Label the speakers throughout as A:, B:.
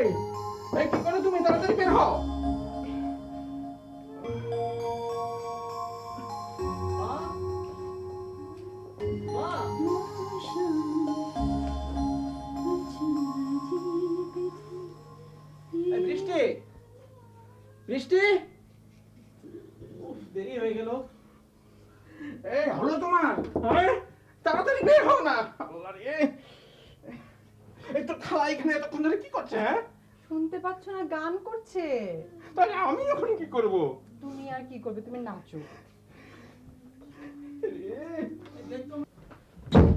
A: এই এই কি করো তুমি? তাড়াতাড়ি বের হও। বৃষ্টি, বৃষ্টি, দেরি হয়ে গেল। এই হলো তোমার? তাড়াতাড়ি বের হও না। আল্লাহ রে, এই তো খালা এখানে এতক্ষণ ধরে কি করছে? হ্যাঁ,
B: শুনতে পাচ্ছ না? গান করছে।
A: তাহলে আমি এখন কি করব?
B: তুমি আর কি করবে? তুমি নাচো।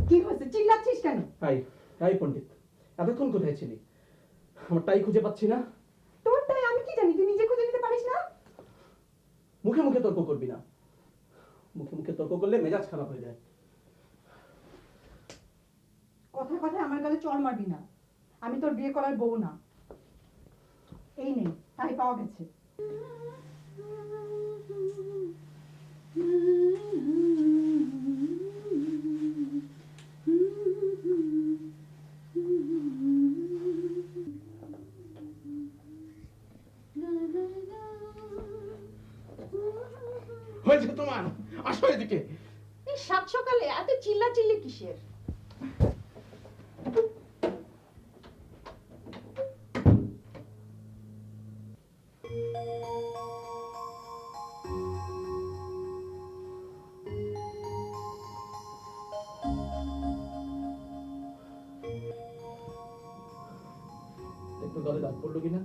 B: কি হয়েছে? চিল্লাচ্ছিস কেন?
A: হাই হাই পণ্ডিত, এতক্ষণ কোথায় ছিলি? আমার টাই খুঁজে পাচ্ছি না।
B: তোর টাই আমি কি জানি? তুই নিজে খুঁজে নিতে পারিস না?
A: মুখে মুখে তর্ক করবি না। মুখে মুখে তর্ক করলে মেজাজ খারাপ হয়ে যায়।
B: কথায় কথায় আমার গালে চড় মারবি না। আমি তোর বিয়ে করার বউ না। এই নেই, তাই পাওয়া গেছে।
A: হয়েছে তোমার, আসো এদিকে।
C: এই সাত সকালে এত চিল্লাচিল্লি কিসের?
A: একটু গলে দাগ পড়লো কিনা?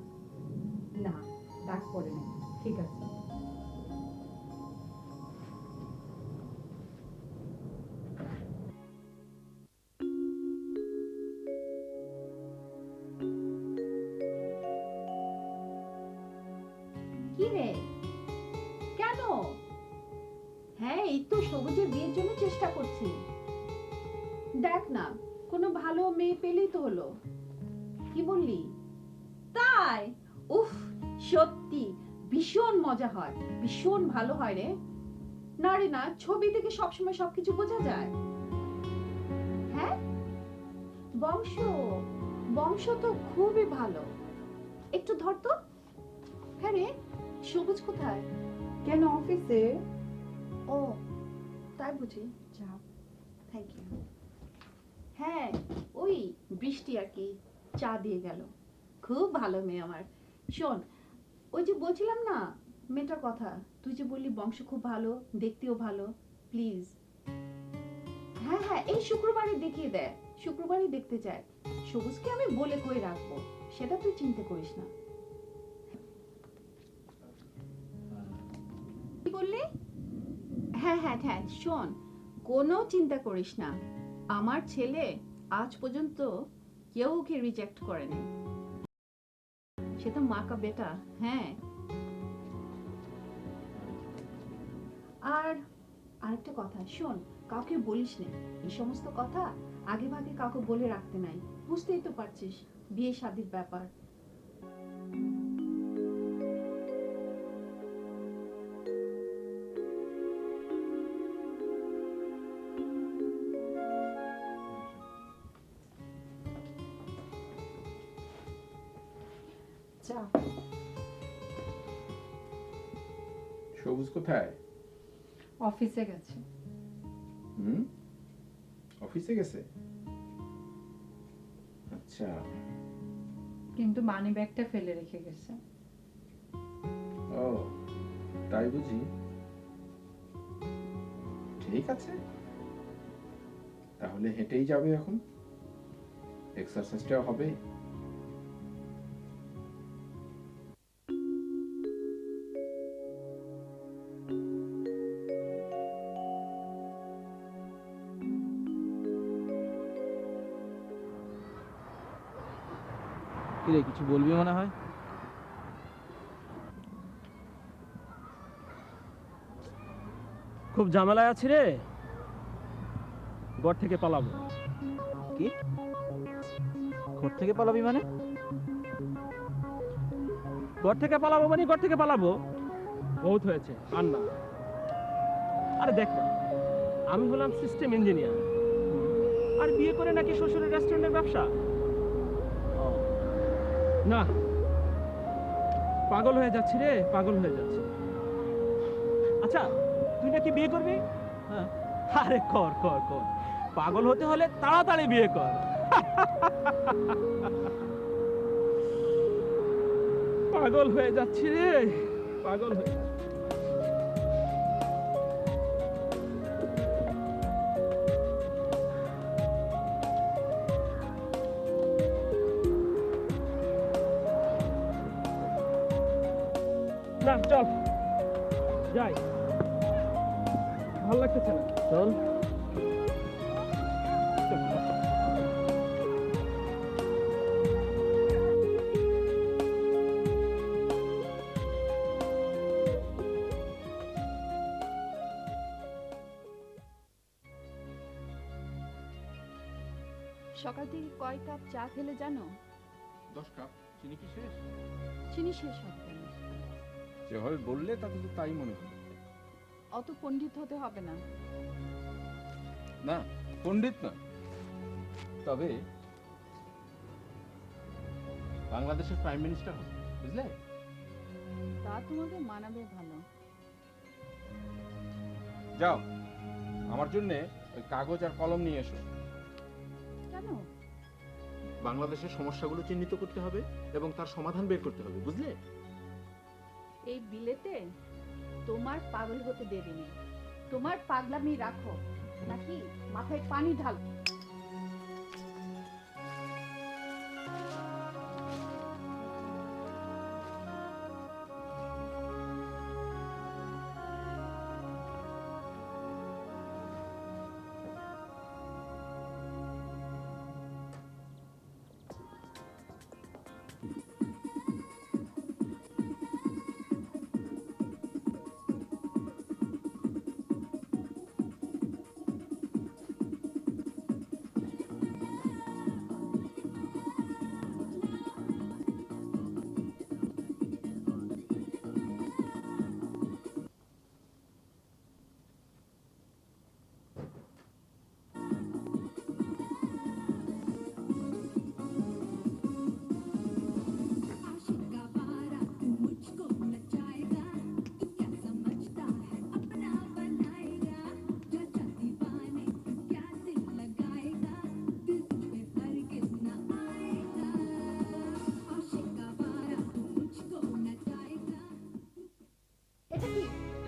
B: না, দাগ পড়ে নেই, ঠিক আছে।
C: কি রে, কেন? হ্যাঁ, এই তো সবুজের বিয়ের জন্য চেষ্টা করছি। দেখ না, কোনো ভালো মেয়ে পেলেই তো হলো। কি বললি? তাই? উফ, সত্যি ভীষণ মজা হয়, ভীষণ ভালো হয় রে। না রে না, ছবি থেকে সবসময় সবকিছু বোঝা যায়। হ্যাঁ, বংশ, বংশ তো খুবই ভালো। একটু ধর তো। হ্যাঁ রে, সবুজ কোথায়?
B: কেন, অফিসে?
C: ও তাই বুঝি, যা, থ্যাংক ইউ। হ্যাঁ, ওই বৃষ্টি আর কি চা দিয়ে গেল। খুব ভালো মেয়ে আমার। শোন, ওই যে বলছিলাম না মেয়েটার কথা, তুই যে বললি বংশ খুব ভালো, দেখতেও ভালো, প্লিজ। হ্যাঁ হ্যাঁ, এই শুক্রবারে দেখিয়ে দেয়, শুক্রবারই দেখতে চায়। সবুজকে আমি বলে কই রাখবো, সেটা তুই চিন্তা করিস না। কি বললি? হ্যাঁ হ্যাঁ হ্যাঁ, শোন, কোনো চিন্তা করিস না। আমার ছেলে আজ পর্যন্ত কেউ ওকে রিজেক্ট করেনি। সে তো মা কা বেটা। হ্যাঁ, আর আরেকটা কথা শোন, কাউকে বলিস না এই সমস্ত কথা। আগে ভাগে কাউকে বলে রাখতে নাই, বুঝতেই তো পারছিস বিয়ে শাদীর ব্যাপার।
B: চা।
A: সবুজ কোথায়?
B: অফিসে গেছে।
A: অফিসে গেছে? আচ্ছা,
B: কিন্তু মানি ব্যাগটা ফেলে রেখে গেছে।
A: ও তাই বুঝি। ঠিক আছে, তাহলে হেঁটেই যাবে এখন, এক্সারসাইজটাও হবে।
D: কিরে, কিছু বলবি মনে হয়?
E: খুব ঝামেলায় আছি রে, ঘর থেকে পালাবো।
D: কি? ঘর থেকে পালাবি মানে?
E: ঘর থেকে পালাবো মানে ঘর থেকে পালাবো, বহুত হয়েছে আর না। আরে দেখ না, আমি হলাম সিস্টেম ইঞ্জিনিয়ার, আর বিয়ে করে নাকি শ্বশুরের রেস্টুরেন্টের ব্যবসা। না, পাগল হয়ে যাচ্ছি রে, পাগল হয়ে যাচ্ছি। আচ্ছা, তুই নাকি বিয়ে করবি?
D: হ্যাঁ।
E: আরে কর কর কর, পাগল হতে হলে তাড়াতাড়ি বিয়ে কর। পাগল হয়ে যাচ্ছি রে, পাগল হয়ে। না চল যাই, ভালো লাগতেছে না।
D: চল।
C: সকাল থেকে কয় কাপ চা খেলে জানো?
A: 10 কাপ। চিনি কি শেষ?
C: চিনি শেষ হবে না।
A: যেভাবে বললে তাতে তো তাই মনে হলো।
C: অত পণ্ডিত হতে হবে না।
A: না, পণ্ডিত না, তবে বাংলাদেশের প্রাইম মিনিস্টার হবে, বুঝলে?
C: তা তোমাকে মানাবে ভালো।
A: যাও, আমার জন্য ওই কাগজ আর কলম নিয়ে এসো।
C: কেন?
A: বাংলাদেশের সমস্যাগুলো চিহ্নিত করতে হবে এবং তার সমাধান বের করতে হবে, বুঝলে?
C: এই বিলেতে তোমার পাগল হতে দেরি নেই। তোমার পাগলামি রাখো, নাকি মাথায় পানি ঢাল।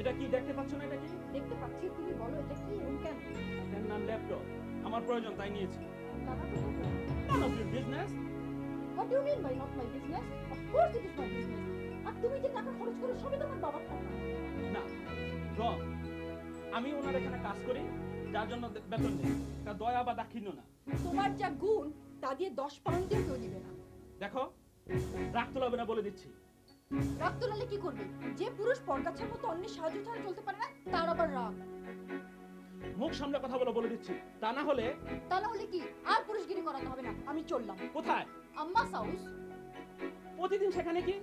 E: এটা কি দেখতে পাচ্ছ না? এটা কি
C: দেখতে পাচ্ছি, তুমি বলো এটা কি এবং কেন?
E: এটার নাম ল্যাপটপ। আমার প্রয়োজন তাই নিয়েছি।
C: টাকা তো দেবো।
E: None of your business.
C: What do you mean by not my business? Of course it is my business. আর তুমি যে টাকা খরচ করো সবই তোমার বাবার টাকা।
E: না, wrong. আমি ওনার এখানে কাজ করি, যার জন্য বেতন নেই। তা দয়া বা দাক্ষিণ্য না।
B: তোমার যা গুণ তা দিয়ে 10 পাউন্ড দিয়ে কেউ দিবে না।
E: দেখো, রাগ তোলাবে না বলে দিচ্ছি।
B: রাগ তোলালে কি করবে? যে পুরুষ পরগাছার মতো অন্যের সাহায্য ছাড়া চলতে পারে না, তার আবার রাগ।
E: মুখ সামনে কথা বলে দিচ্ছি, তা না হলে।
B: তা না হলে কি? আর পুরুষগিরি করাতে হবে না, আমি চললাম।
E: কোথায়?
B: আম্মাস হাউস।
E: প্রতিদিন সেখানে কি?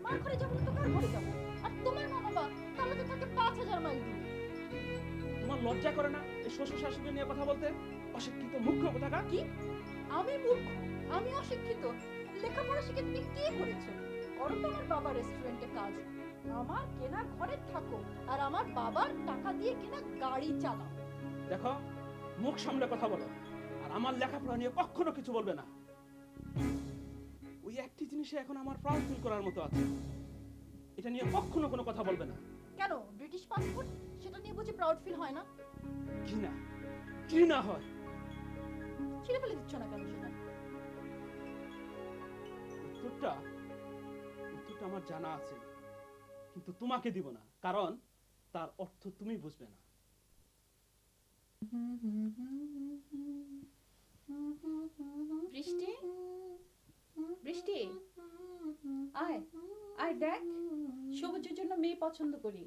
B: মার ঘরে যাবো না তো কার ঘরে যাবো? আর তোমার মা বাবা তাহলে তো থাকে 5000 মাইল দূরে।
E: তোমার লজ্জা করে না এই শ্বশুর শাশুড়ি নিয়ে কথা বলতে? অশিক্ষিত মূর্খ কোথাকার।
B: কি? আমি মূর্খ? আমি অশিক্ষিত? লেখাপড়া শিখে তুমি কি করেছো? করো তো আমার বাবার রেস্টুরেন্টে কাজ, আমার কেনা ঘরে থাকো, আর আমার বাবার টাকা দিয়ে কেনা গাড়ি চালাও।
E: দেখো, মুখ সামনে কথা বলো, আর আমার লেখাপড়া নিয়ে কখনো কিছু বলবে না। ওই একটি জিনিসে এখন আমার প্রাউড ফিল করার মতো আছে, এটা নিয়ে কখনো কোনো কথা বলবে না।
B: কেন? ব্রিটিশ পাসপোর্ট, সেটা নিয়ে বুঝি প্রাউড ফিল হয় না?
E: ঘৃণা, ঘৃণা হয়।
B: ছিঁড়ে ফেলে দিচ্ছ না কেন সেটা?
E: উত্তরটা আমার জানা আছে, কিন্তু তোমাকে দিব না, কারণ তার অর্থ তুমি বুঝবে না।
C: বৃষ্টি, বৃষ্টি, আয় আয়, দেখ সবুজের জন্য মেয়ে পছন্দ করি।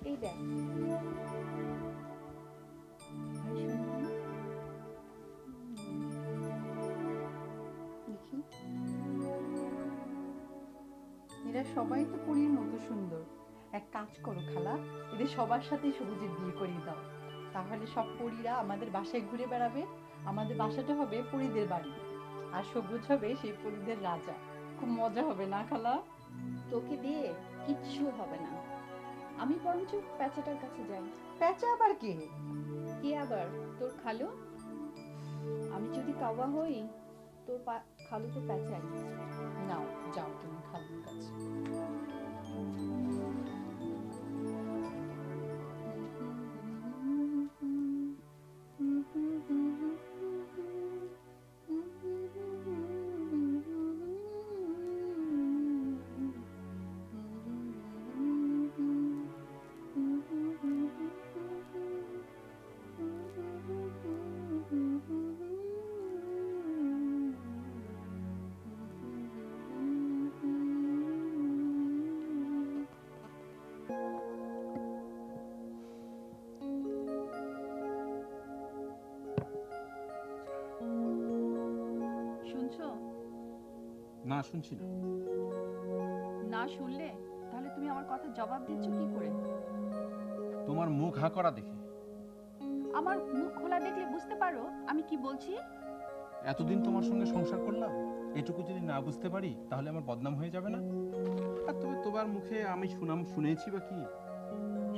C: এই দেখ।
B: দেখি, এরা সবাই তো পরীর মতো সুন্দর। এক কাজ করো খালা, এদের সবার সাথে সবুজের বিয়ে করিয়ে দাও, তাহলে সব পরীরা আমাদের বাসায় ঘুরে বেড়াবে, আমাদের বাসাটা হবে পরীদের বাড়ি। আর সবুজ হবে সেই পরীদের রাজা। খুব মজা হবে না খালা?
C: তোকে দিয়ে কিচ্ছু হবে না। আমি বরঞ্চ প্যাচাটার কাছে যাই।
B: পেঁচা আবার কে?
C: কি আবার, তোর খালু। আমি যদি কাওয়া হই, তোর খালু তো প্যাচাই।
B: নাও যাও তুমি খালুর কাছে।
C: শুনছো?
A: না, শুনছি না।
C: না শুনলে তাহলে তুমি আমার কথা জবাব দিচ্ছ কি করে?
A: তোমার মুখ হা করা দেখে।
C: আমার মুখ খোলা দেখলে বুঝতে পারো আমি কি বলছি।
A: এতদিন তোমার সঙ্গে সংসার করলাম, এটুকু যদি না বুঝতে পারি তাহলে আমার বদনাম হয়ে যাবে না? আর তবে তোমার মুখে আমি সুনাম শুনেছি বা কি?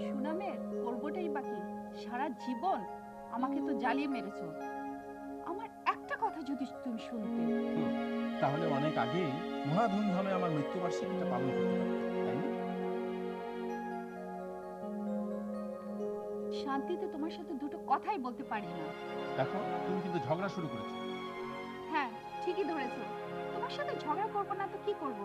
C: সুনামের করবোটাই বাকি। সারা জীবন আমাকে তো জ্বালিয়ে মেরেছো। আমার একটা কথা যদি তুমি শুনতে।
A: তাহলে অনেক আগেই মহা ধুমধামে আমার মৃত্যুবার্ষিকীটা পালন করতে পারতাম, তাই না?
C: শান্তিতে তোমার সাথে দুটো কথাই বলতে পারি না।
A: দেখো, তুমি কিন্তু ঝগড়া শুরু করেছো।
C: হ্যাঁ, ঠিকই ধরেছো। তোমার সাথে ঝগড়া করবো না তো কি করব?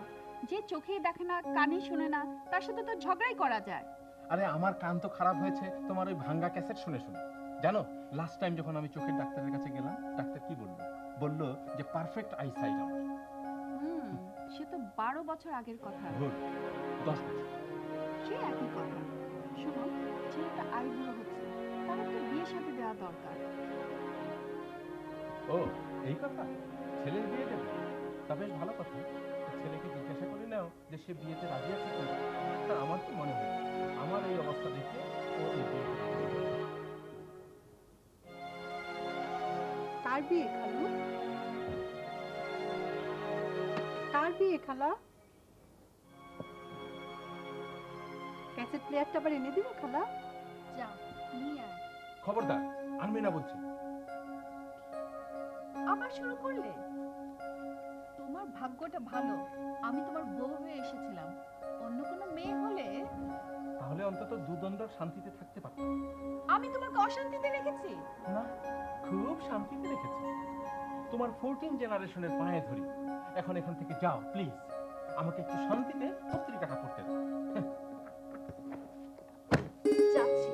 C: যে চোখেই দেখে না, কানে শুনে না, তার সাথে তো ঝগড়াই করা যায়।
A: আরে আমার কান তো খারাপ হয়েছে তোমার ওই ভাঙ্গা ক্যাসেট শুনে শুনে। জানো, লাস্ট টাইম যখন আমি চোখের ডাক্তারের কাছে গেলাম, ডাক্তার কি বললো? বললো যে পারফেক্ট আইসাইট আমার।
C: সে তো 12 বছর আগের কথা।
A: ভুল, 10 বছর।
C: সে একই কথা। শোনো, ছেলেটা আইবুড়ো হচ্ছে, তার একটা বিয়ে শাদী দেওয়া দরকার।
A: ও, এই কথা? ছেলের বিয়ে দেবে? তা বেশ ভালো কথা। ছেলেকে জিজ্ঞাসা করে নাও যে সে বিয়েতে রাজি আছে কিনা। তা আমার কি মনে হয়, আমার এই অবস্থা দেখে ও এই বিয়েতে রাজি হবে।
B: কার বিয়ে খালু? কার বিয়ে খালা? ক্যাসেট প্লেয়ারটা আবার এনে দিব খালা?
C: যাও, নিয়ে আয়।
A: খবরদার, আনবে না বলছি।
C: আবার শুরু করলে? তোমার ভাগ্যটা ভালো, আমি তোমার বউ হয়ে এসেছিলাম। অন্য কোনো মেয়ে হলে
A: তাহলে অন্তত দুদণ্ড শান্তিতে থাকতে পারতাম।
C: আমি তোমাকে অশান্তিতে রেখেছি?
A: না, খুব শান্তিতে রেখেছি। তোমার 14 জেনারেশনের পায়ে ধরি। এখন এখান থেকে যাও প্লিজ। আমাকে একটু শান্তিতে পত্রিকাটা পড়তে দাও।
C: যাচ্ছি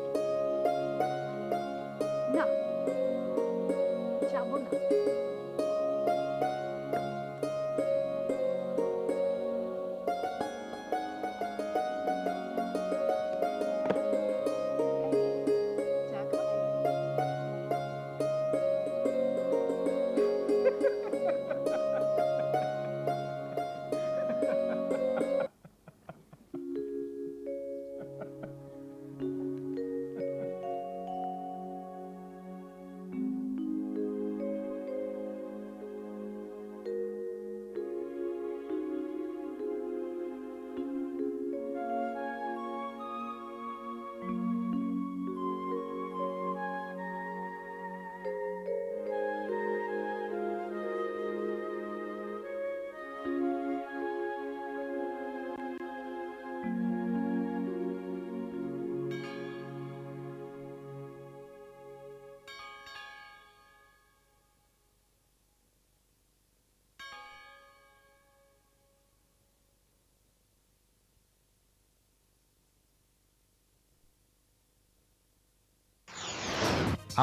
C: না, যাবো না। চা খাবে?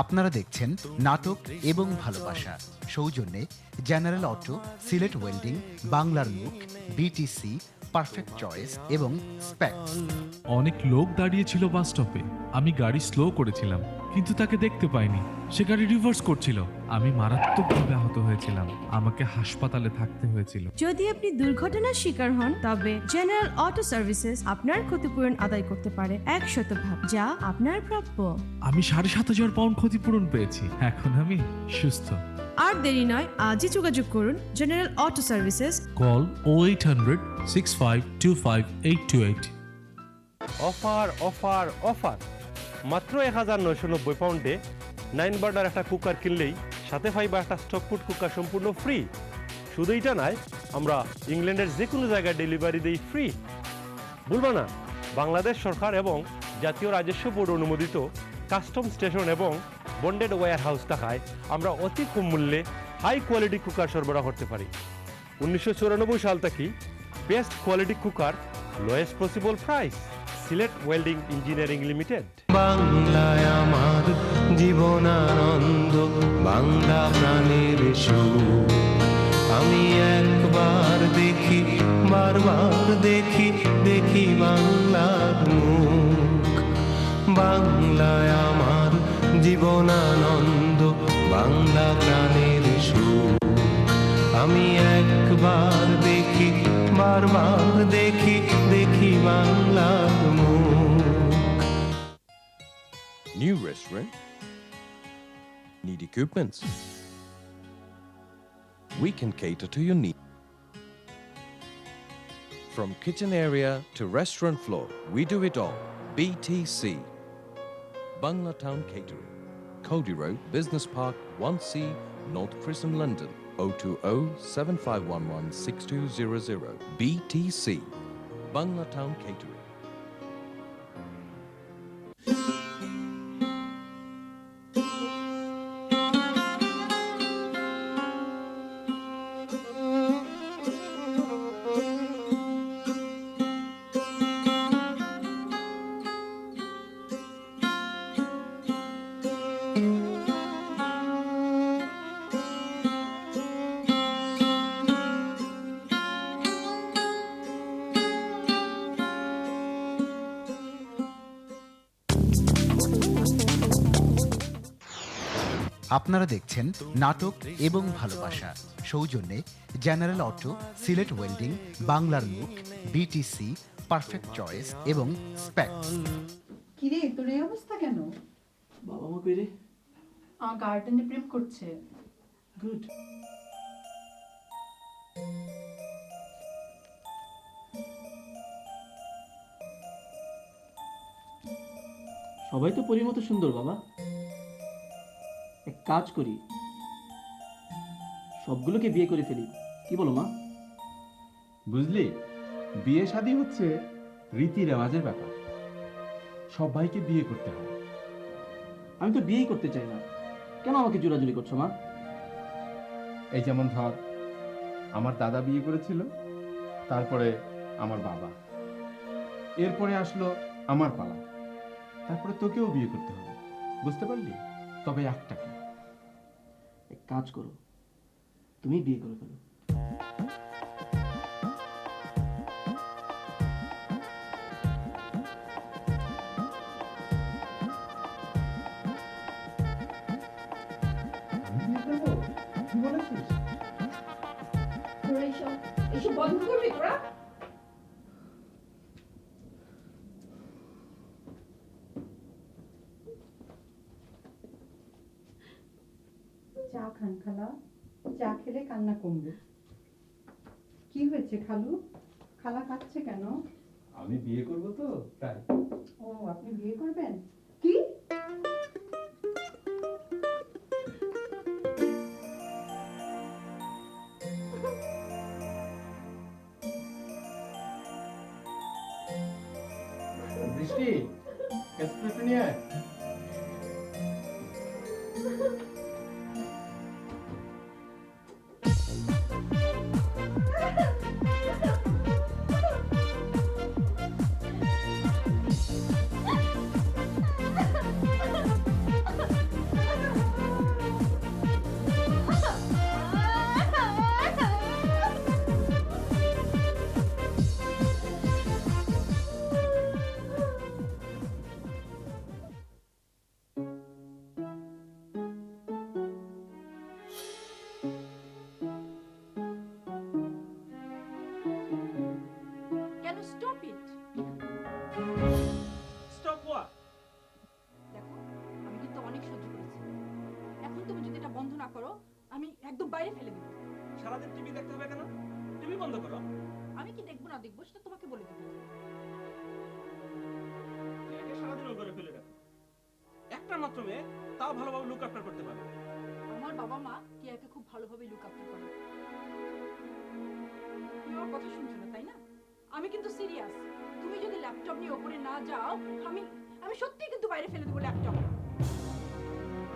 F: আপনারা দেখছেন নাটক এবং ভালোবাসা, সৌজন্যে জেনারেল অটো, সিলেট ওয়েল্ডিং, বাংলার মুখ, বিটিসি, পারফেক্ট চয়েস এবং স্পেক্স।
G: অনেক লোক দাঁড়িয়েছিল বাস স্টপে। আমি গাড়ি স্লো করেছিলাম, কিন্তু তাকে দেখতে পাইনি। সে গাড়ি রিভার্স করছিল। আমি মারাত্মকভাবে আহত হয়েছিলাম। আমাকে হাসপাতালে থাকতে হয়েছিল।
H: যদি আপনি দুর্ঘটনার শিকার হন, তবে জেনারেল অটো সার্ভিসেস আপনার ক্ষতিপূরণ আদায় করতে পারে 100%, যা আপনার প্রাপ্য।
G: আমি 7,500 পাউন্ড ক্ষতিপূরণ পেয়েছি। এখন আমি সুস্থ।
H: আর দেরি নয়, আজই যোগাযোগ করুন general auto services.
G: Call 0800 6525 828।
I: Offer offer offer, মাত্র 1990 পাউন্ডে 9 বার্নার একটা কুকার কিনলেই সাথে পাইবা একটা স্টকফুড কুকার সম্পূর্ণ ফ্রি। শুধু এটা নয়, আমরা ইংল্যান্ডের যে কোনো জায়গায় ডেলিভারি দিই ফ্রি। ভুলবা না, বাংলাদেশ সরকার এবং জাতীয় রাজস্ব বোর্ড অনুমোদিত কাস্টম স্টেশন এবং বন্ডেড ওয়্যার হাউস থাকায় আমরা অতি কম মূল্যে হাই কোয়ালিটি কুকার সরবরাহ করতে পারি। 1994 সাল থেকে best quality cooker, lowest possible price. Sylhet welding engineering limited.
J: বাংলায় আমার জীবনানন্দ, বাংলা প্রাণের সুর। আমি একবার দেখি, বারবার দেখি, দেখি বাংলার মুখ। বাংলায় আমার জীবনানন্দ, বাংলা প্রাণের সুর। আমি একবার দেখি, বারবার দেখি, দেখি বাংলার মুখ।
K: New restaurant? Need equipments? We can cater to your needs. From kitchen area to restaurant floor, we do it all. BTC. Bangla Town Catering. Cody Road, Business Park, 1C, North Prison, London. 020 7511 6200. BTC. Bangla Town Catering.
F: আপনারা দেখছেন নাটক এবং ভালোবাসা, সৌজন্যে general auto, Sylhet welding, বাংলার মুখ, BTC, perfect choice এবং স্প্যাক্স।
C: কিরে, তোর এই অবস্থা কেন?
D: বাবা মা কই রে?
C: গার্ডেনে প্রেম করছে।
D: গুড। সবাই তো পরীর মতো সুন্দর বাবা। এক কাজ করি, সবগুলোকে বিয়ে করে ফেলি, কি বলো মা?
A: বুঝলি, বিয়ে শাদী হচ্ছে রীতি রেওয়াজের ব্যাপার, সবাইকে বিয়ে করতে হয়।
D: আমি তো বিয়েই করতে চাই না, কেন আমাকে জোরাজুরি করছো মা?
A: এই যেমন ধর, আমার দাদা বিয়ে করেছিল, তারপরে আমার বাবা, এরপরে আসলো আমার পালা, তারপরে তোকেও বিয়ে করতে হবে, বুঝতে পারলি? তবে একটাকে।
D: এক কাজ করো, তুমি বিয়ে করে ফেলো।
C: এইসব বন্ধ করবি তোরা? চা খান খালা, চা খেলে কান্না কমবে। কি হয়েছে খালু? খালা কাঁদছে কেন?
A: আমি বিয়ে করব তো তাই।
C: ও, আপনি বিয়ে করবেন? কি?
A: বৃষ্টি, এসপ্রেসো নিয়ে আয়।
E: দেখতে হবে কেন? টিভি বন্ধ করো।
B: আমি কি দেখবো না দেখবো সেটা তোমাকে বলে দেবো।
E: একে সারাদিন ওই ঘরে ফেলে রাখো। একটা মাত্র মেয়ে, তাও ভালোভাবে লুক আফটার করতে পারবে।
B: আমার বাবা মা টিয়াকে খুব ভালোভাবে লুক আফটার করে। তুমি আমার কথা শুনছো না তাই না? আমি কিন্তু সিরিয়াস। তুমি যদি ল্যাপটপ নিয়ে ওপরে না যাও, আমি আমি সত্যি কিন্তু বাইরে ফেলে দেবো ল্যাপটপ।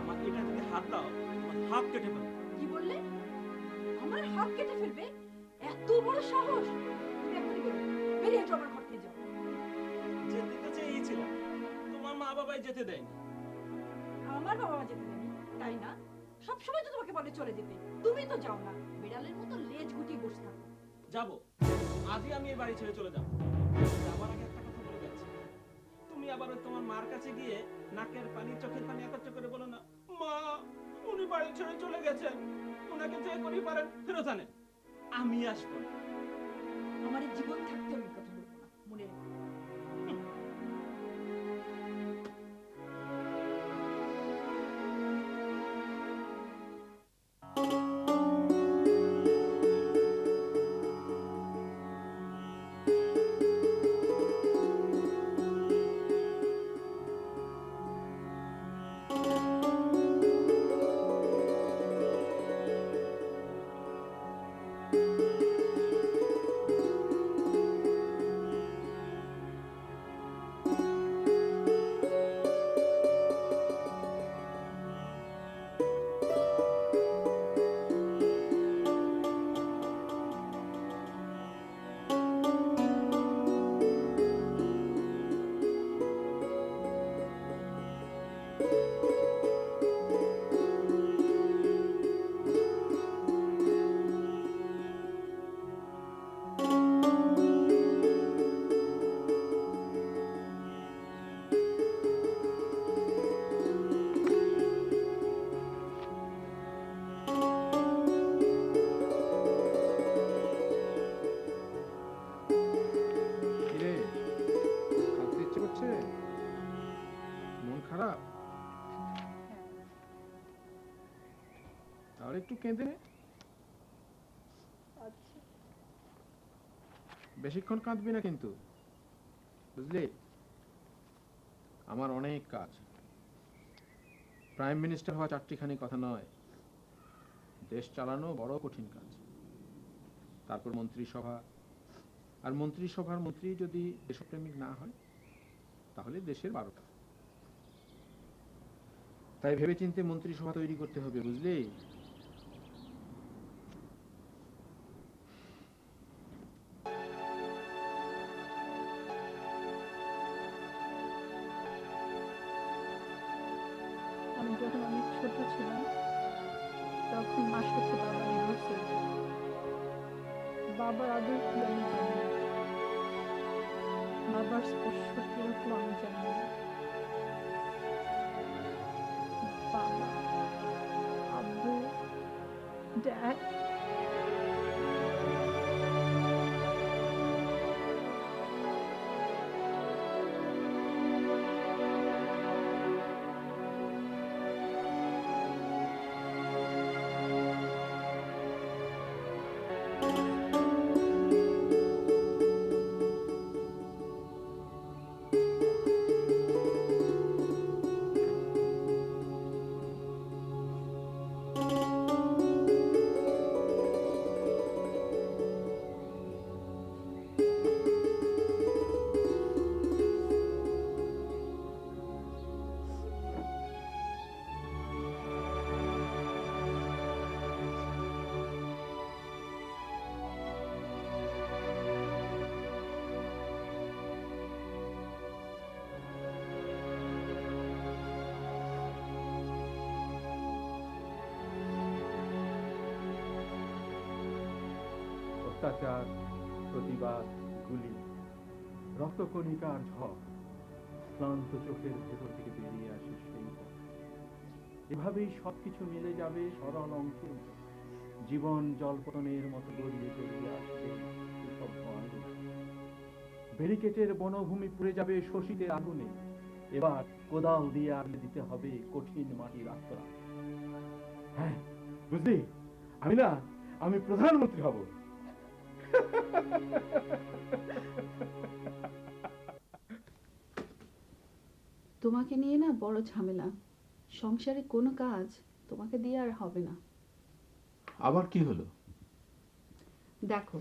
E: আমার এটা যদি হাত দাও, আমার হাত কেটে ফেলবে।
B: কি বললে? আমার হাত কেটে ফেলবে? এত বড় সাহস! তুমি এখনই বেরো, বেরিয়ে যাও, আমার ঘর থেকে যাও।
E: যেতে তো চেয়েছিলাম, তোমার মা বাবাই যেতে দেয়নি।
B: আমার বাবা মা যেতে দেয়নি তাই না? সবসময় তো তোমাকে বলে চলে যেতে, তুমি তো যাও না। বিড়ালের মতো লেজ গুটিয়ে বসে থাকো।
E: যাবো, আজই আমি এই বাড়ি ছেড়ে চলে যাবো। যাবার আগে একটা কথা বলে যাচ্ছি, তুমি আবার ওই তোমার মার কাছে গিয়ে নাকের পানি চোখের পানি একত্র করে বলো না, মা উনি বাড়ি ছেড়ে চলে গেছেন, ওনাকে যে করি পারেন ফেরত আনেন, আমি আসবো না।
B: আমার এই জীবন থাকতে আমি কথা বলবো না, মনে রেখো।
A: তাহলে একটু কেঁদে নে। বেশিক্ষণ কাঁদবি না কিন্তু, বুঝলি? আমার অনেক কাজ। প্রাইম মিনিস্টার হওয়া চারটিখানি কথা নয়, দেশ চালানো বড় কঠিন কাজ। তারপর মন্ত্রিসভা, আর মন্ত্রিসভার মন্ত্রী যদি দেশপ্রেমিক না হয় তাহলে দেশের 12টা। তাই ভেবেচিন্তে মন্ত্রিসভা তৈরি করতে হবে, বুঝলি?
B: আমি যখন অনেক ছোট ছিলাম তখন মার সাথে বাবা ডিভোর্স হয়ে যায়। বাবার আদর কি আমি জানি না, বাবার স্পর্শ কিরকম আমি জানি না। বাবা, আব্বু, ড্যাড,
A: অত্যাচার, প্রতিবাদ, গুলি, রক্তকণিকার ঝড়, ক্লান্ত চোখের ভেতর থেকে বেরিয়ে আসে সেই পথ। এভাবেই সবকিছু মিলে যাবে সরল অঙ্কে, জীবন জলপতনের মতো গড়িয়ে গড়িয়ে আসবে সব ভয়। ব্যারিকেটের বনভূমি পুড়ে যাবে শোষিতের আগুনে। এবার কোদাল দিয়ে আগলে দিতে হবে কঠিন মাটির আস্তরা। হ্যাঁ বুঝলি, আমি না আমি প্রধানমন্ত্রী হব।
C: তোমাকে নিয়ে না বড় ঝামেলা, সংসারে কোনো কাজ তোমাকে দিয়ে আর হবে না।
A: আবার কি হলো?
C: দেখো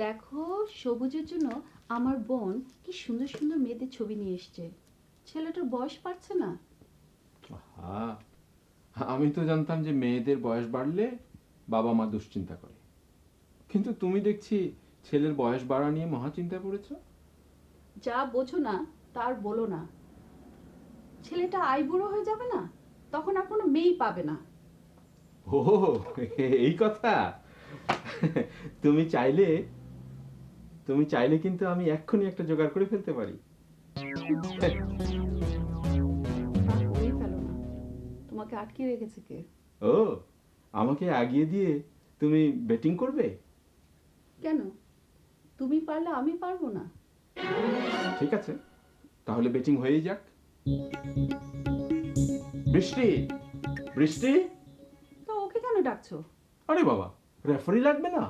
C: দেখো, সবুজের জন্য আমার বোন কি সুন্দর সুন্দর মেয়েদের ছবি নিয়ে এসছে। ছেলেটার বয়স পারছে না।
A: হ্যাঁ, আমি তো জানতাম যে মেয়েদের বয়স বাড়লে বাবা মা দুশ্চিন্তা করে, কিন্তু তুমি দেখছি ছেলের বয়স বাড়া নিয়ে মহা চিন্তায় পড়েছো।
C: যা বোঝো না তার বলো না। ছেলেটা আইবুড়ো হয়ে যাবে না, তখন আর কোনো মেয়েই পাবে না।
A: ও, এই কথা। তুমি চাইলে কিন্তু আমি এক্ষুনি একটা জোগাড় করে ফেলতে পারি।
C: তা করেই ফেলো না, তোমাকে আটকে রেখেছে কে?
A: ও, আমাকে আগিয়ে দিয়ে তুমি ব্যাটিং করবে?
C: কেন, তুমি পারলে আমি পারবো না?
A: ঠিক আছে, তাহলে ব্যাটিং হয়েই যাক। বৃষ্টি, বৃষ্টি।
C: তো ওকে কেন ডাকছো?
A: আরে বাবা, রেফারি লাগবে না?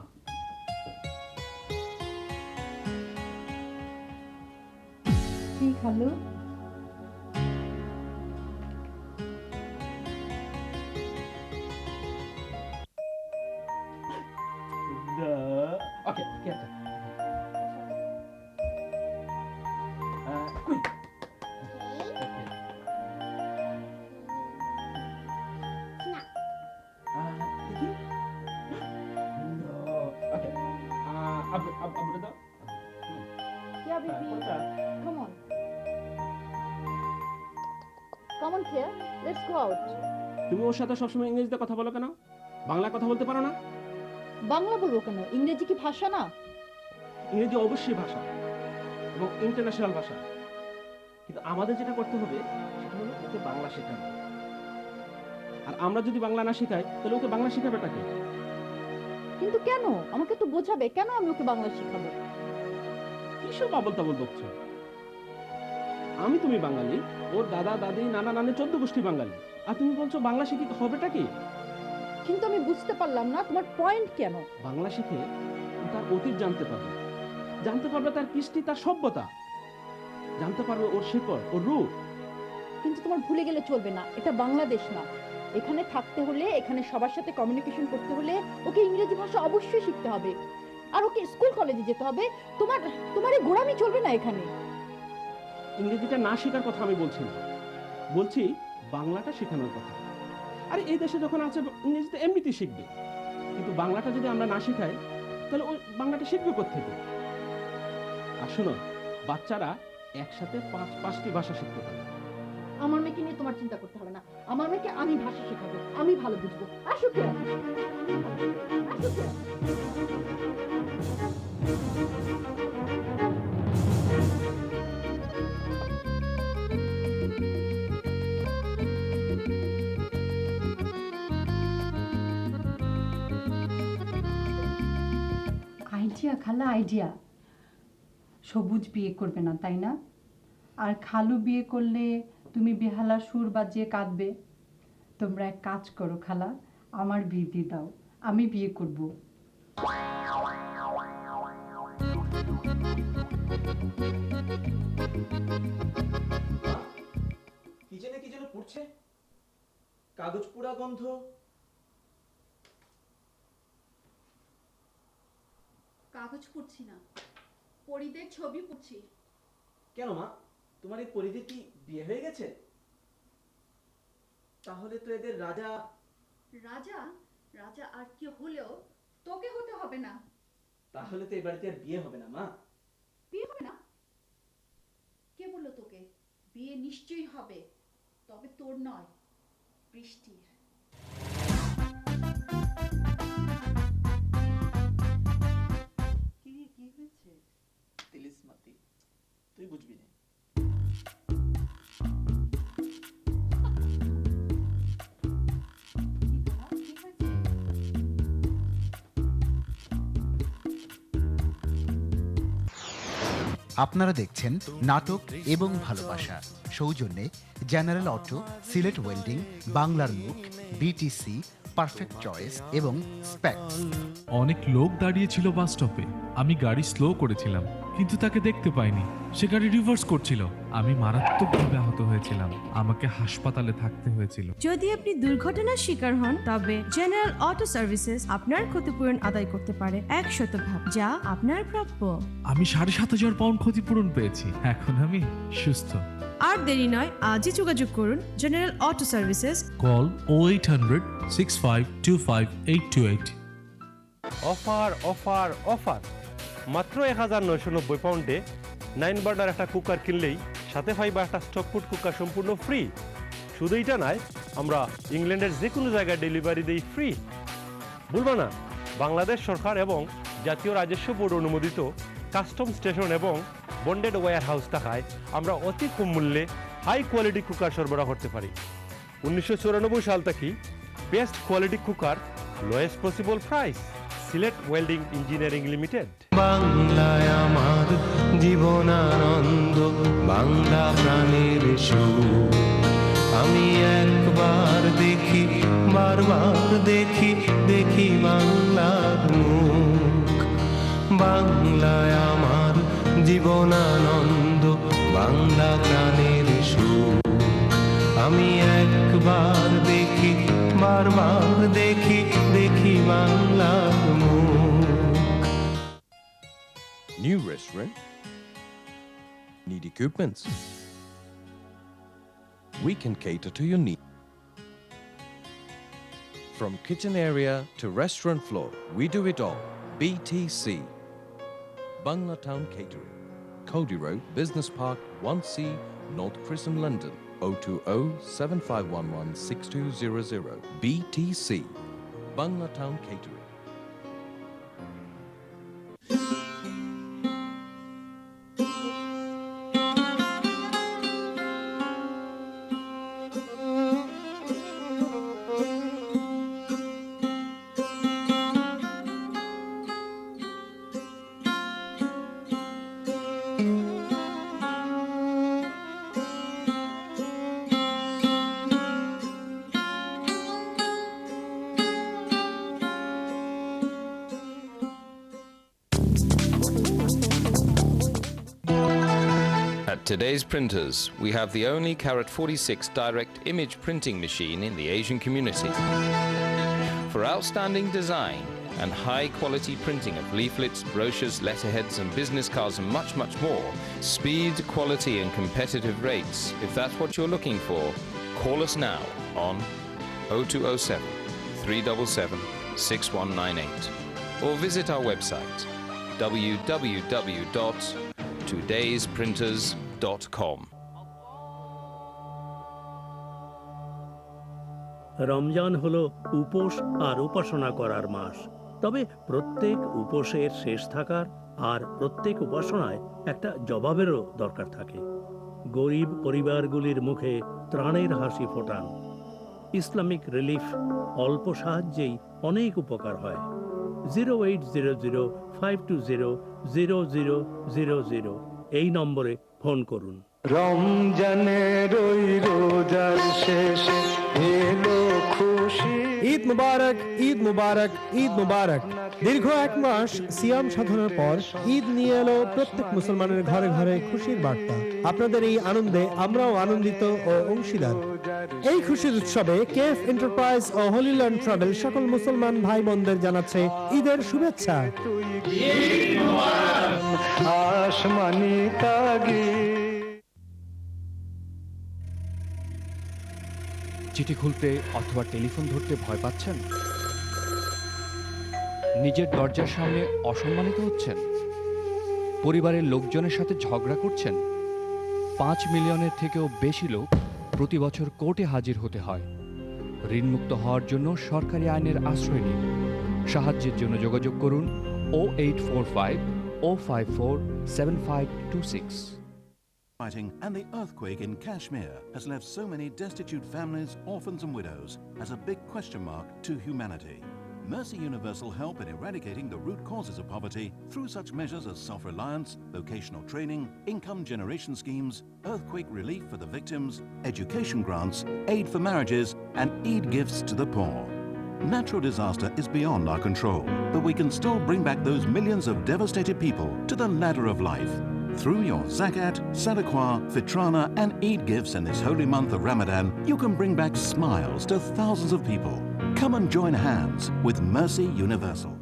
C: কি খালো?
E: ওকে, কি আছে? কুইক। দেখি। ওকে, আবু দাও।
B: Yeah, baby. Come on. Come on, Claire. Let's go out.
E: তুমি ওর সাথে সবসময় ইংরেজিতে কথা বলো কেন? বাংলা কথা বলতে পারো না?
B: বাংলা বলবো কেন? ইংরেজি কি ভাষা না?
E: ইংরেজি অবশ্যই ভাষা এবং ইন্টারন্যাশনাল ভাষা, কিন্তু আমাদের যেটা করতে হবে সেটা হলো ওকে বাংলা শেখানো। আর আমরা যদি বাংলা না শেখাই তাহলে ওকে বাংলা শেখাবেটা কি?
B: কিন্তু কেন? আমাকে তো বোঝাবে কেন আমি ওকে বাংলা শেখাবো?
E: কিসব আবল তাবল বকছো? আমি তুমি বাঙালি, ওর দাদা দাদি নানা নানি 14 গোষ্ঠী বাঙালি, আর তুমি বলছো বাংলা শিখে হবেটা কি?
B: কিন্তু আমি বুঝতে পারলাম না তোমার পয়েন্ট কেন।
E: বাংলা শিখে ও তার অতীত জানতে পারবে, জানতে পারবে তার কৃষ্টি, তার সভ্যতা, জানতে পারবে ওর শিকড়, ওর রূপ।
B: কিন্তু তোমার ভুলে গেলে চলবে না, এটা বাংলাদেশ না। এখানে থাকতে হলে, এখানে সবার সাথে কমিউনিকেশন করতে হলে ওকে ইংরেজি ভাষা অবশ্যই শিখতে হবে, আর ওকে স্কুল কলেজে যেতে হবে। তোমার এই গোড়ামি চলবে না এখানে।
E: ইংরেজিটা না শেখার কথা আমি বলছি না, বলছি বাংলাটা শেখানোর কথা। আরে এই দেশে যখন আছে ইংরেজিতে এমনিতেই শিখবে, কিন্তু বাংলাটা যদি আমরা না শেখাই তাহলে ওই বাংলাটা শিখবে কোত্থেকে? আর শোনো, বাচ্চারা একসাথে 5টি ভাষা শিখতে পারে।
B: আমার মেয়েকে নিয়ে তোমার চিন্তা করতে হবে না, আমার মেয়েকে আমি ভাষা শেখাবো, আমি ভালো বুঝবো। আসো কে, আসো কে।
L: আইডিয়া খালা, আইডিয়া। সবুজ বিয়ে করবে না তাই না? আর খালু বিয়ে করলে তুমি বেহালা সুর বাজিয়ে কাঁদবে। তোমরা এক কাজ করো খালা, আমার বিয়ে দিয়ে দাও, আমি বিয়ে করব।
D: কিচেনে কি যেন পুড়ছে, কাগজ পোড়া গন্ধ।
C: কাগজ পুড়ছি না, পরিদের ছবি পুড়ছি।
D: কেন মা, তোমার এই পরিদের কি বিয়ে হয়ে গেছে? তাহলে তো এদের রাজা
C: রাজা রাজা আর কি হলেও তোকে হতে হবে না।
D: তাহলে তো এই বাড়িতে আর বিয়ে হবে না মা।
C: বিয়ে হবে না? কে বললো তোকে? বিয়ে নিশ্চয়ই হবে, তবে তোর নয়, বৃষ্টির।
D: কি হয়েছে? তিলিসমাতি, তুই বুঝবি না।
F: আপনারা দেখছেন নাটক এবং ভালোবাসা, সৌজন্যে জেনারেল অটো, সিলেট ওয়েল্ডিং, বাংলার মুখ, বিটিসি, পারফেক্ট চয়েস এবং স্প্যাক্স।
G: অনেক লোক দাঁড়িয়ে ছিল বাস স্টপে। আমি গাড়ি স্লো করেছিলাম কিন্তু তাকে দেখতে পাইনি। সে গাড়ি রিভার্স করছিল। আমি মারাত্মকভাবে আহত হয়েছিলাম। আমাকে হাসপাতালে থাকতে হয়েছিল।
H: যদি আপনি দুর্ঘটনার শিকার হন তবে জেনারেল অটো সার্ভিসেস আপনার ক্ষতিপূরণ আদায় করতে পারে 100%, যা আপনার প্রাপ্য।
G: আমি 7,500 পাউন্ড ক্ষতিপূরণ পেয়েছি। এখন আমি সুস্থ।
H: আর দেরি নয়, আজই যোগাযোগ করুন general auto services.
G: Call 0800 6525 828।
I: Offer offer offer! মাত্র 1990 পাউন্ডে 9 বার্নার একটা কুকার কিনলেই সাথে পাইবা একটা স্টকফুড কুকার সম্পূর্ণ ফ্রি। শুধু এটা নয়, আমরা ইংল্যান্ডের যে কোনো জায়গায় ডেলিভারি দেই ফ্রি। ভুলবা না, বাংলাদেশ সরকার এবং জাতীয় রাজস্ব বোর্ড অনুমোদিত কাস্টম স্টেশন এবং বন্ডেড ওয়্যার হাউস থাকায় আমরা অতি কম মূল্যে হাই কোয়ালিটি কুকার সরবরাহ করতে পারি। 1994 সাল থেকে best quality cooker, lowest possible price. Sylhet welding engineering limited.
J: বাংলায় আমার জীবনানন্দ, বাংলা প্রাণের সুর। আমি একবার দেখি, বারবার দেখি, দেখি বাংলার মুখ। বাংলায় আমার জীবনানন্দ, বাংলা প্রাণের সুর। আমি একবার দেখি, বারবার দেখি, দেখি বাংলার মুখ।
K: New restaurant? Need equipments? We can cater to your needs. From kitchen area to restaurant floor, we do it all. BTC. Bangla Town Catering. Cody Road, Business Park, 1C, North Prison, London. 020 7511 6200. BTC. Bangla Town Catering.
M: At today's printers, we have the only Carat 46 direct image printing machine in the Asian community. For outstanding design and high quality printing of leaflets, brochures, letterheads and business cards and much, much more, speed, quality and competitive rates. If that's what you're looking for, call us now on 0207 377 6198 or visit our website www.todaysprinters.com.
N: Ramzan হলো উপোস আর উপাসনা করার মাস। তবে প্রত্যেক উপোসের শেষ থাকার আর প্রত্যেক উপাসনায় একটা জবাবেরও দরকার থাকে। গরিব পরিবারগুলির মুখে ত্রাণের হাসি ফোটান। ইসলামিক রিলিফ অল্প সাহায্যেই অনেক উপকার হয়। 0800-520-0000 এই নম্বরে ফোন করুন।
J: রমজানের ওই রোজার শেষে এলো খুশি।
O: ঈদ মুবারক, ঈদ মুবারক, ঈদ মুবারক। দীর্ঘ এক মাস সিয়াম সাধনার পর ঈদ নিয়ে এলো প্রত্যেক মুসলমানের ঘরে ঘরে খুশির বার্তা। আপনাদের এই আনন্দে আমরাও আনন্দিত ও অংশীদার। এই খুশির উৎসবে কেএফ এন্টারপ্রাইজ ও হলিল্যান্ড ট্রাভেল সকল মুসলমান ভাই বোনদের জানাচ্ছে ঈদের শুভেচ্ছা।
J: আসমানি তাগি।
P: চিঠি খুলতে অথবা টেলিফোন ধরতে ভয় পাচ্ছেন? নিজের দরজার সামনে অসম্মানিত হচ্ছেন? পরিবারের লোকজনের সাথে ঝগড়া করছেন? 5 মিলিয়নের থেকেও বেশি লোক প্রতি বছর কোর্টে হাজির হতে হয়। ঋণমুক্ত হওয়ার জন্য সরকারি আইনের আশ্রয় নিন। সাহায্যের জন্য যোগাযোগ করুন 0845 054 7526।
Q: And the earthquake in Kashmir has left so many destitute families, orphans and widows as a big question mark to humanity. Mercy Universal help in eradicating the root causes of poverty through such measures as self-reliance, vocational training, income generation schemes, earthquake relief for the victims, education grants, aid for marriages and Eid gifts to the poor. Natural disaster is beyond our control, but we can still bring back those millions of devastated people to the ladder of life. Through your Zakat, Sadaqah, Fitrana and Eid gifts in this holy month of Ramadan, you can bring back smiles to thousands of people. Come and join hands with Mercy Universal.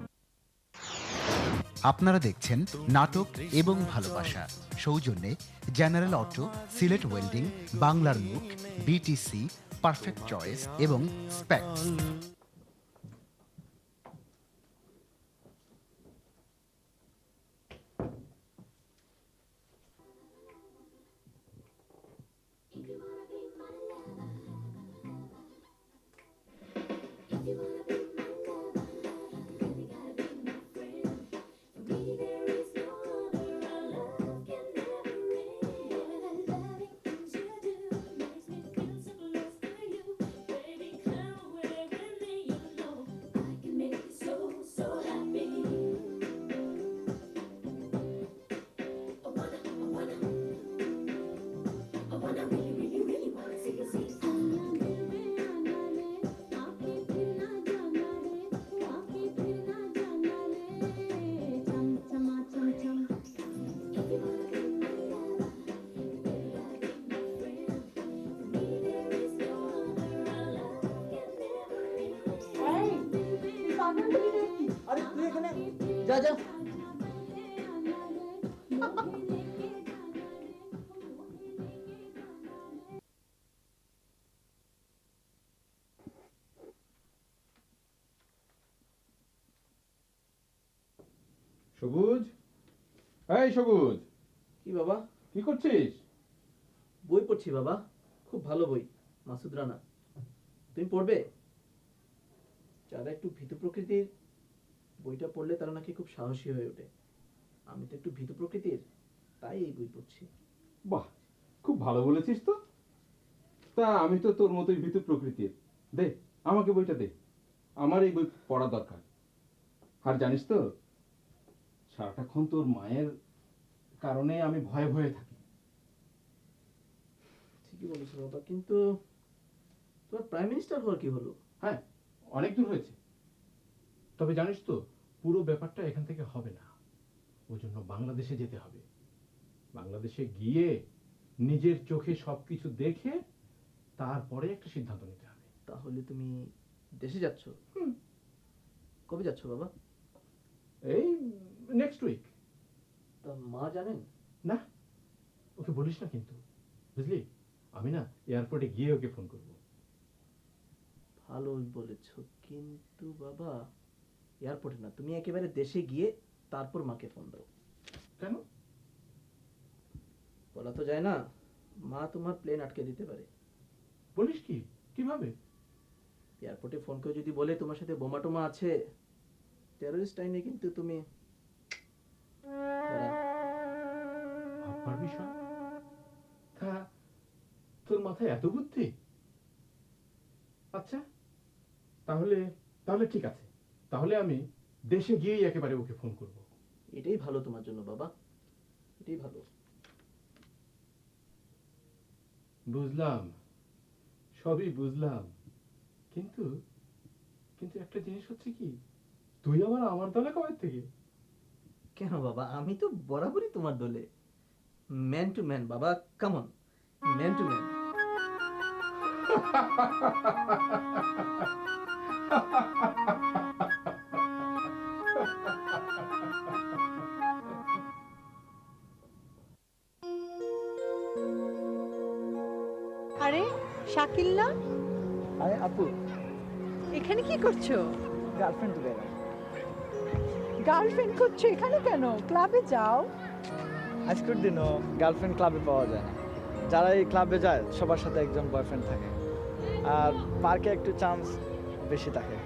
F: আপনারা দেখছেন নাটক এবং ভালোবাসা, সৌজন্যে general auto, Sylhet welding, বাংলার মুখ, BTC, perfect choice এবং specs.
D: যা যা।
A: সবুজ, এই সবুজ,
D: কি বাবা?
A: কি করছিস?
D: বই পড়ছি বাবা, খুব ভালো বই, মাসুদ রানা। তুমি পড়বে? যারা একটু ভীতু প্রকৃতির বইটা পড়লে তারা নাকি খুব সাহসী হয়ে ওঠে। আমি তো একটু ভীতু প্রকৃতির, তাই এই বই পড়ছি।
A: বাহ, খুব ভালো বলেছিস তো। তা আমি তো তোর মতোই ভীতু প্রকৃতির। দে আমাকে বইটা দে, আমার এই বই পড়া দরকার। আর জানিস তো, সারাটাক্ষণ তোর মায়ের কারণে আমি ভয়ে ভয়ে থাকি।
D: ঠিকই বলেছো বাবা, কিন্তু তোমার প্রাইম মিনিস্টার হওয়ার কি হলো?
A: হ্যাঁ, অনেক দূর হয়েছে। তবে জানিস তো, পুরো ব্যাপারটা এখান থেকে হবে না। ওই জন্য বাংলাদেশে যেতে হবে। বাংলাদেশে গিয়ে নিজের চোখে সবকিছু দেখে তারপরে একটা সিদ্ধান্ত নিতে হবে।
D: তাহলে তুমি দেশে যাচ্ছ? কবে যাচ্ছ বাবা?
A: এই নেক্সট উইক।
D: তা মা জানেন?
A: না, ওকে বলিস না কিন্তু, বুঝলি? আমি না এয়ারপোর্টে গিয়ে ওকে ফোন করব।
D: ভালো বলেছ, কিন্তু বাবা এয়ারপোর্টে না, তুমি একেবারে দেশে গিয়ে তারপর মাকে ফোন দাও।
A: কেন?
D: বলা তো যায় না, মা তোমার প্লেন আটকে দিতে পারে।
A: বলিস কি? কিভাবে?
D: এয়ারপোর্টে ফোন করে যদি বলে তোমার সাথে বোমা টোমা আছে, টেররিস্ট আইনে কিন্তু তুমি
A: ভাববার বিষয়। তা তোর মাথায় এত বুদ্ধি? আচ্ছা, তাহলে তাহলে ঠিক আছে, তাহলে আমি দেশে গিয়েই একেবারে ওকে ফোন করব।
D: এটাই ভালো তোমার জন্য বাবা, এটাই ভালো।
A: বুঝলাম, সবই বুঝলাম, কিন্তু কিন্তু একটা জিনিস হচ্ছে কি, তুই আবার আমার দলে কবে থেকে?
D: কেন বাবা, আমি তো বরাবরই তোমার দলে। ম্যান টু ম্যান বাবা, কামন, ম্যান টু ম্যান।
L: আরে শাকিল না?
R: আরে আপু,
L: এখানে কি করছো?
R: Girlfriend together.
L: গার্লফ্রেন্ড করছো এখানে কেন? ক্লাবে যাও।
R: আজকের দিনও গার্লফ্রেন্ড ক্লাবে পাওয়া যায় না। যারা এই ক্লাবে যায় সবার সাথে একজন বয়ফ্রেন্ড থাকে, আর পার্কে একটু চান্স বেশি থাকে।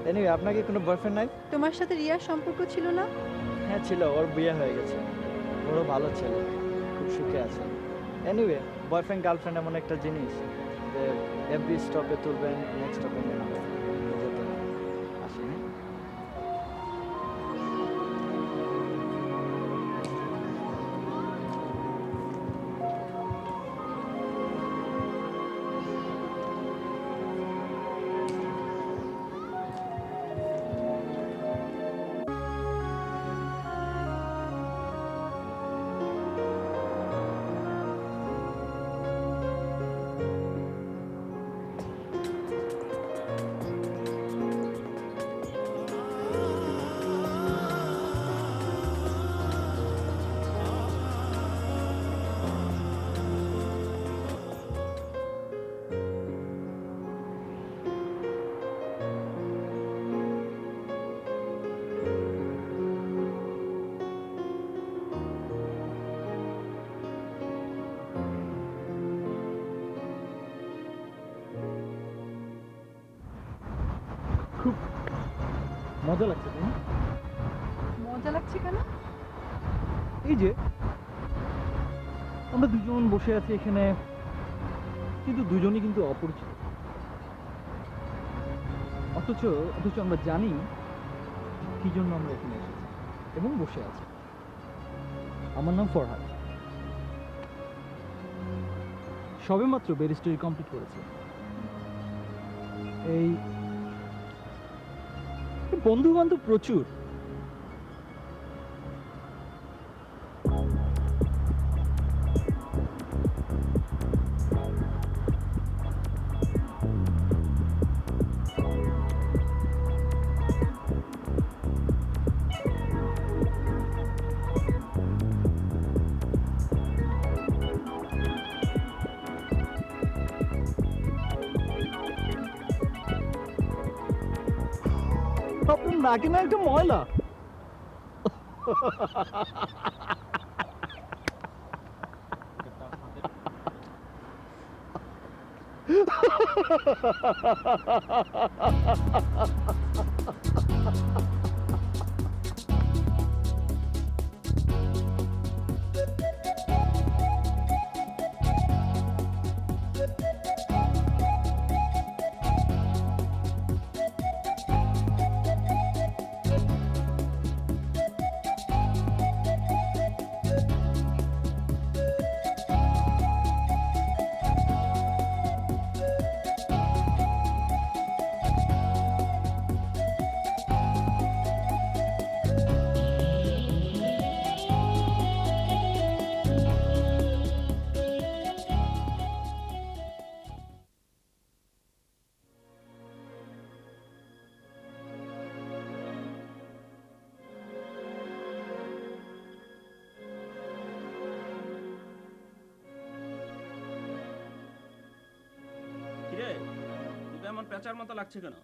R: এনিওয়ে, আপনার কি কোনো বয়ফ্রেন্ড নাই?
L: তোমার সাথে রিয়ার সম্পর্ক ছিল না?
R: হ্যাঁ ছিল, ওর বিয়ে হয়ে গেছে। ওরও ভালো ছেলে, খুব সুখে আছে। এনিওয়ে, বয়ফ্রেন্ড গার্লফ্রেন্ড এমন একটা জিনিস যে এভরি স্টপে তুলবেন, নেক্সট স্টপে নিয়ে নেবেন। আসি, হ্যাঁ? মজা লাগছে তাই না?
L: মজা লাগছে কেন?
R: এই যে আমরা দুজন বসে আছি এখানে, কিন্তু দুজনই কিন্তু অপরিচিত, অথচ আমরা জানি কি জন্য আমরা এখানে এসেছি এবং বসে আছি। আমার নাম ফরহাদ, সবেমাত্র ব্যারিস্টারি কমপ্লিট করেছি। এই বন্ধু বান্ধব প্রচুর, আপনার নাকি না একটা ময়লা।
E: কিরে, তোকে এমন পেঁচার মতো লাগছে কেন?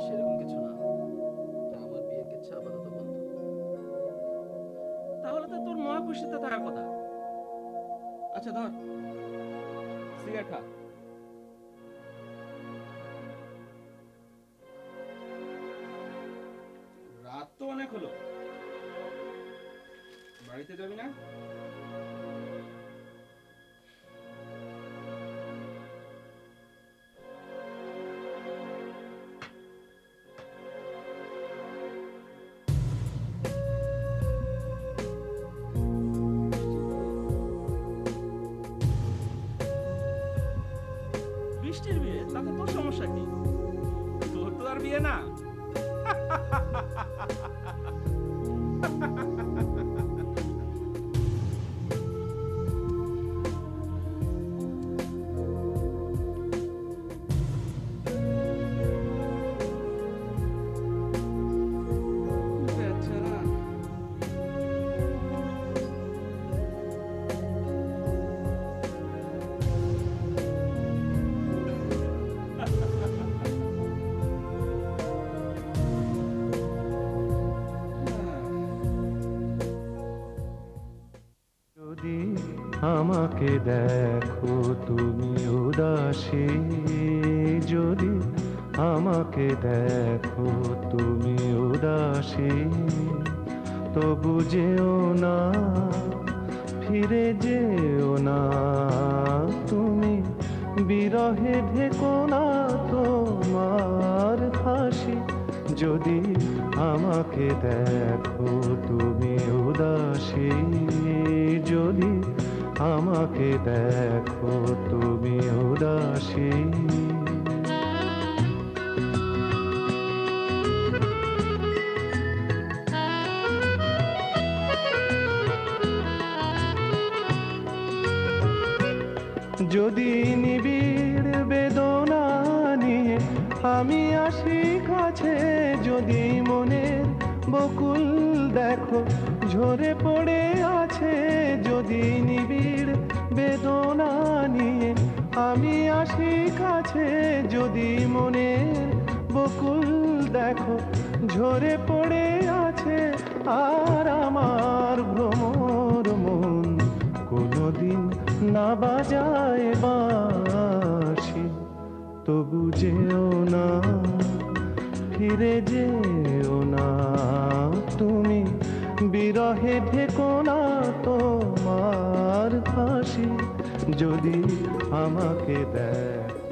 D: সেরকম কিছু না, আমার বিয়ের ইচ্ছা আপাতত বন্ধ।
E: তাহলে তো তোর মহা খুশিতে থাকার কথা। আচ্ছা ধর, সিগারেট খা। রাত তো অনেক হলো, বাড়িতে যাবি না? বৃষ্টির বিয়ে, তাতে তোর সমস্যা কি? তোর তো আর বিয়ে না। বেচারা।
J: যদি আমাকে দেখো তুমি উদাসী, যদি আমাকে দেখো তুমি উদাসী, তবু যেও না, ফিরে যেও না, তুমি বিরহে ঢেকো না তোমার হাসি। যদি আমাকে দেখো তুমি উদাসী, যদি আমাকে দেখো তুমি উদাসী। যদি নিবিড় বেদনা নিয়ে আমি আসি কাছে, যদি মনের বকুল দেখো ঝরে পড়ে আছে, যদি নিবিড় বেদনা নিয়ে আমি আসি কাছে, যদি মনের বকুল দেখো ঝরে পড়ে আছে, আর আমার ভ্রমর মন কোনোদিন না বাজায় বাঁশি। তবু যেও না, ফিরে যেও না তুমি, বিরহে ঢেকো না তোমার হাসি। যদি আমাকে দেখো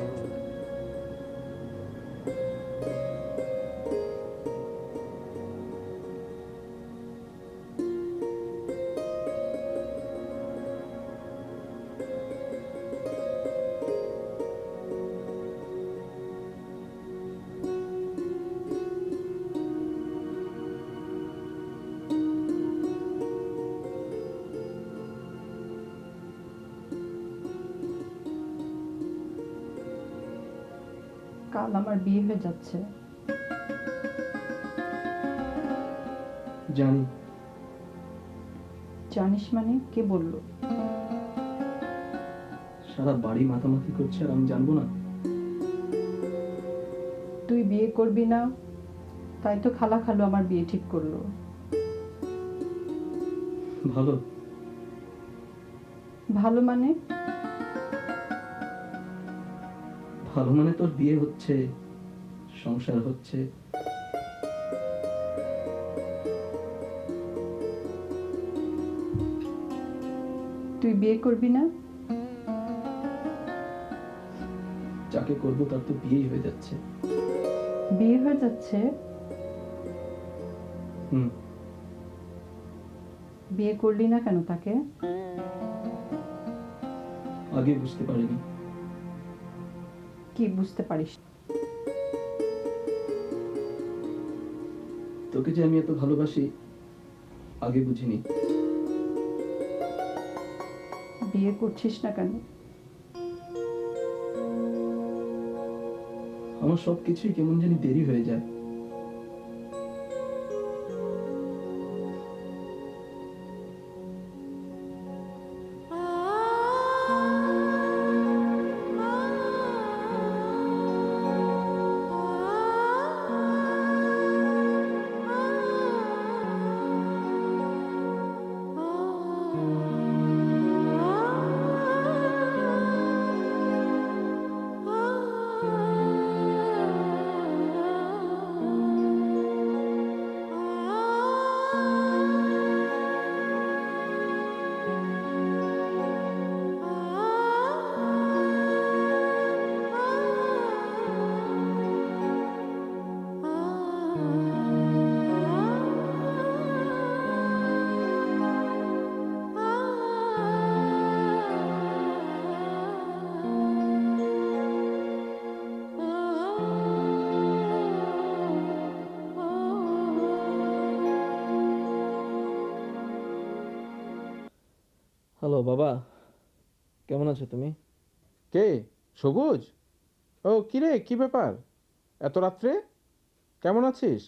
L: কাল আমার বিয়ে হয়ে যাচ্ছে।
D: জানি।
L: জানিস মানে? কে বলল?
D: সারা বাড়ি মাতামাতি করছে আর আমি জানবো না?
L: তুই বিয়ে করবি না, তাই তো খালা খালু আমার বিয়ে ঠিক করলো।
D: ভালো।
L: ভালো মানে?
D: ভালো মানে তোর বিয়ে হচ্ছে, সংসার হচ্ছে।
L: তুই বিয়ে করবি না?
D: যাকে করবো তার তো বিয়েই হয়ে যাচ্ছে।
L: বিয়ে হয়ে যাচ্ছে? বিয়ে করলি না কেন তাকে?
D: আগে বুঝতে পারিনি।
L: কি বুঝতে পারিস?
D: তোকে যে আমি এত ভালোবাসি আগে বুঝিনি।
L: বিয়ে করছিস না কেন?
D: আমার সবকিছুই কেমন জানি দেরি হয়ে যায়। হ্যালো বাবা, কেমন আছো তুমি?
A: কে? সবুজ? ও কিরে, কি ব্যাপার এত রাত্রে? কেমন আছিস?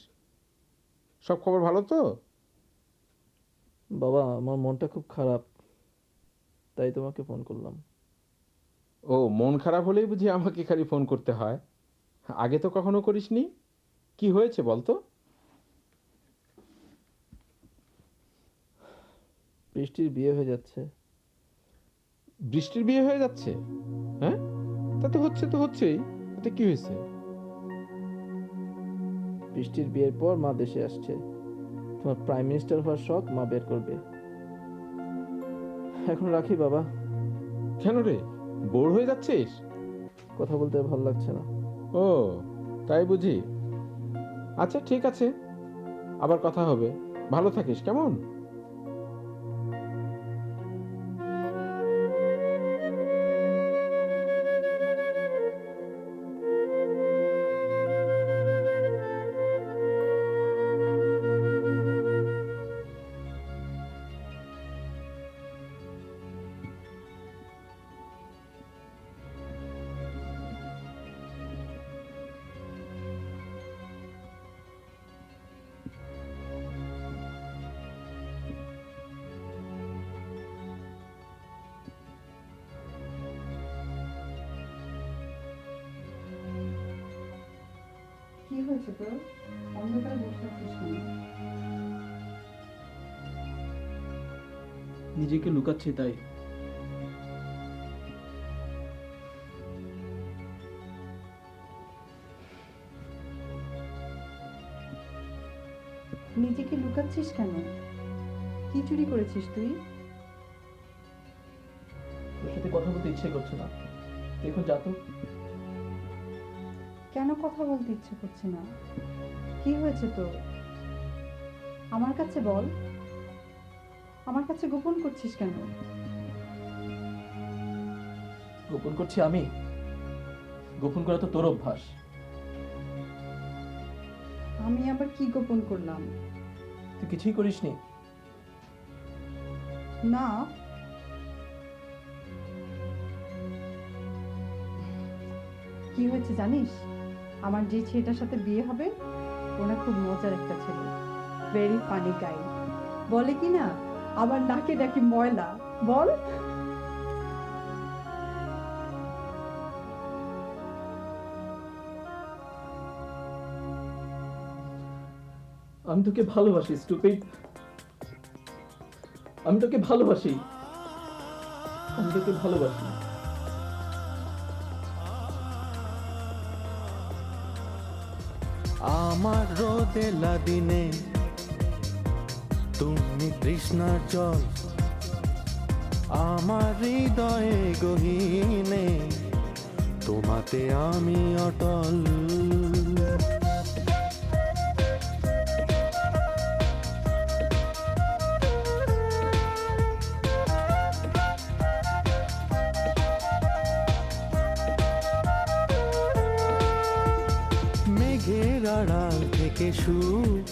A: সব খবর ভালো তো?
D: বাবা, আমার মনটা খুব খারাপ, তাই তোমাকে ফোন করলাম।
A: ও, মন খারাপ হলেই বুঝি আমাকে খালি ফোন করতে হয়? আগে তো কখনো করিসনি। কি হয়েছে বলতো?
D: বৃষ্টির বিয়ে হয়ে যাচ্ছে।
A: বৃষ্টির বিয়ে হয়ে যাচ্ছে? হ্যাঁ, তা তো হচ্ছে, তো হচ্ছেই। তাতে কি হয়েছে?
D: বৃষ্টির বিয়ের পর মা দেশে আসছে। তোমার প্রাইম মিনিস্টার হওয়ার শখ মা বের করবে। এখন রাখি বাবা।
A: কেন রে, বোর হয়ে যাচ্ছিস?
D: কথা বলতে ভালো লাগছে না।
A: ও তাই বুঝি। আচ্ছা ঠিক আছে, আবার কথা হবে। ভালো থাকিস কেমন?
L: হয়েছে তোর? অন্ধকারে বসে আছিস কেন?
D: নিজেকে লুকাচ্ছি তাই।
L: নিজেকে লুকাচ্ছিস কেন? কি চুরি করেছিস তুই?
D: তোর সাথে কথা বলতে ইচ্ছে করছে না, দেখো যা তো।
L: কেন কথা বলতে ইচ্ছে করছে না? কি হয়েছে তোর? আমার কাছে বল। আমার কাছে গোপন করছিস কেন?
D: গোপন করছি আমি? গোপন করা তো তোর অভ্যাস।
L: আমি আবার কি গোপন করলাম?
D: তুই কিছুই করিসনি?
L: না। কি হয়েছে জানিস? আমার যে ছেলেটার সাথে বিয়ে হবে ওনা খুব মজার একটা ছেলে, ভেরি ফানি গাই। বলে কি না আবার নাকে ডাকি ময়লা। বল।
D: আমি তোকে ভালোবাসি স্টুপিড। আমি তোকে ভালোবাসি। আমি তোকে ভালোবাসি।
J: আমার রোদেলা দিনে তুমি তৃষ্ণার জল, আমার হৃদয়ে গহীনে তোমাতে আমি অটল। মেঘের আড়াল থেকে সুখ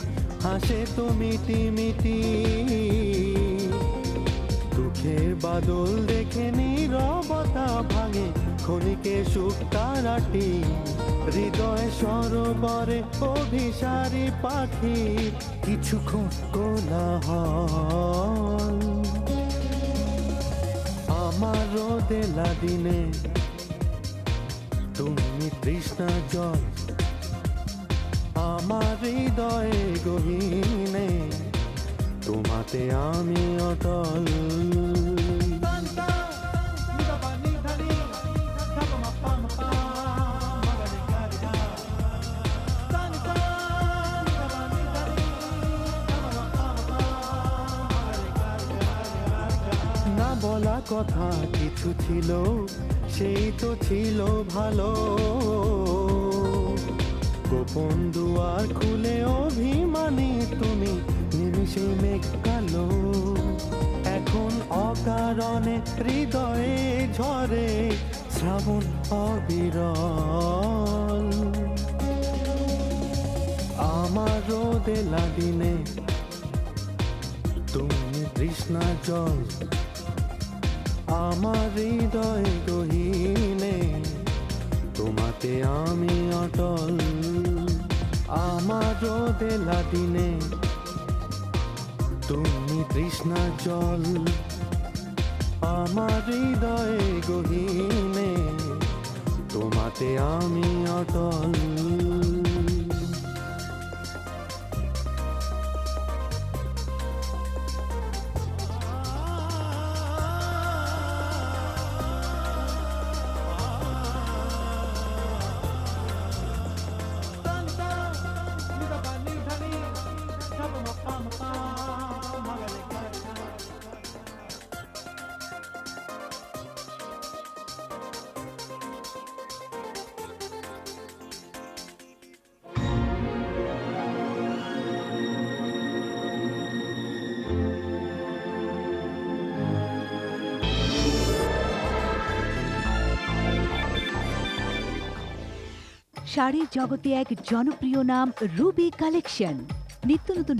J: হাসে তো মিটি মিটি, দুঃখের বাদল দেখে নীরবতা ভাঙে ক্ষণিকে সুখ তারাটি। হৃদয় সরোবরে অভিসারী পাখি কিছুক্ষণ কোলাহল। আমার রোদেলা দিনে তুমি তৃষ্ণা জল, আমার হৃদয়ে গহীনে তোমাতে আমি অটল। না বলা কথা কিছু ছিল, সেই তো ছিল ভালো। গোপন দুয়ার খুলে অভিমানী তুমি নিমিষে মেঘ কালো। এখন অকারণে হৃদয়ে ঝরে শ্রাবণ অবিরল। আমার রোদেলা দিনে তুমি তৃষ্ণা জল, আমার হৃদয়ে গহীনে তোমাতে আমি অটল। আমার রোদেলা দিনে তুমি তৃষ্ণা জল, আমার হৃদয়ে গহীনে তোমাতে আমি অটল।
S: শাড়ির জগতে এক জনপ্রিয় নাম রুবি কালেকশন। নিত্য নতুন